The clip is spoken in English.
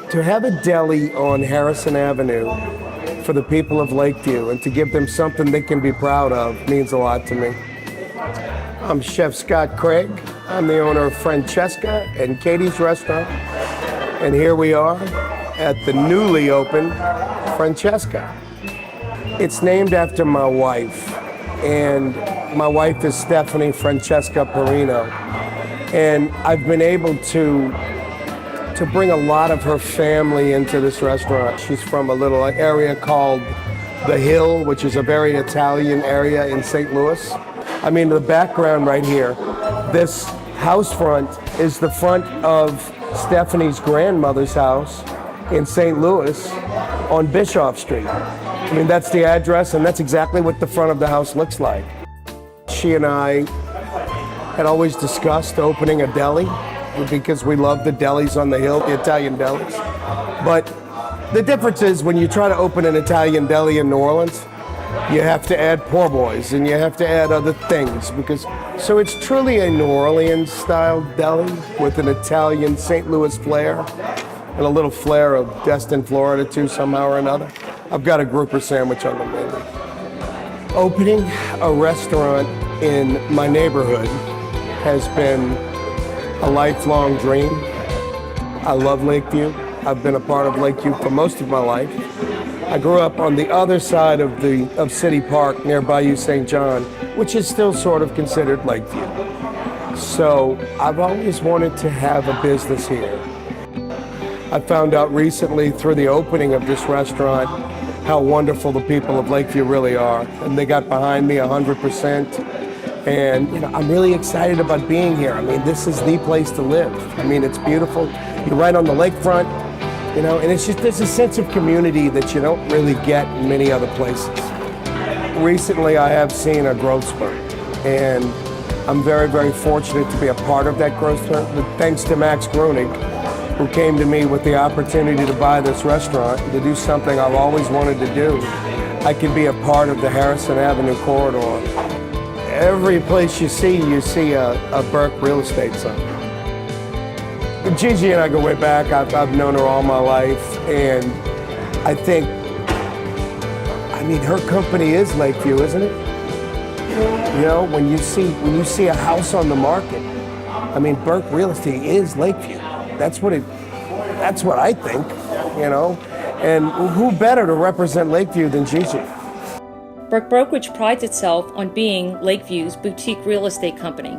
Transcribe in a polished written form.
To have a deli on Harrison Avenue for the people of Lakeview and to give them something they can be proud of means a lot to me. I'm Chef Scot Craig. I'm the owner of Francesca and Katie's Restaurant. And here we are at the newly opened Francesca. It's named after my wife, and my wife is Stephanie Francesca Perino. And I've been able to bring a lot of her family into this restaurant. She's from a little area called The Hill, which is a very Italian area in St. Louis. I mean, the background right here, this house front is the front of Stephanie's grandmother's house in St. Louis on Bischoff Street. I mean, that's the address, and that's exactly what the front of the house looks like. She and I had always discussed opening a deli because we love the delis on the hill, the Italian delis. But the difference is when you try to open an Italian deli in New Orleans, you have to add poor boys and you have to add other things so it's truly a New Orleans style deli with an Italian St. Louis flair and a little flair of Destin, Florida too, somehow or another. I've got a grouper sandwich on the menu. Opening a restaurant in my neighborhood has been a lifelong dream. I love Lakeview. I've been a part of Lakeview for most of my life. I grew up on the other side of City Park near Bayou St. John, which is still sort of considered Lakeview. So I've always wanted to have a business here. I found out recently through the opening of this restaurant how wonderful the people of Lakeview really are. And they got behind me 100%. And I'm really excited about being here. I mean, this is the place to live. I mean, it's beautiful. You're right on the lakefront, and it's just, there's a sense of community that you don't really get in many other places. Recently, I have seen a growth spurt, and I'm very, very fortunate to be a part of that growth spurt. Thanks to Max Grunig, who came to me with the opportunity to buy this restaurant, to do something I've always wanted to do. I can be a part of the Harrison Avenue corridor. Every place you see a Burk real estate sign. Gigi and I go way back. I've known her all my life, and I mean, her company is Lakeview, isn't it? When you see a house on the market, I mean, Burk Real Estate is Lakeview. That's what I think, And who better to represent Lakeview than Gigi? Burk Brokerage prides itself on being Lakeview's boutique real estate company.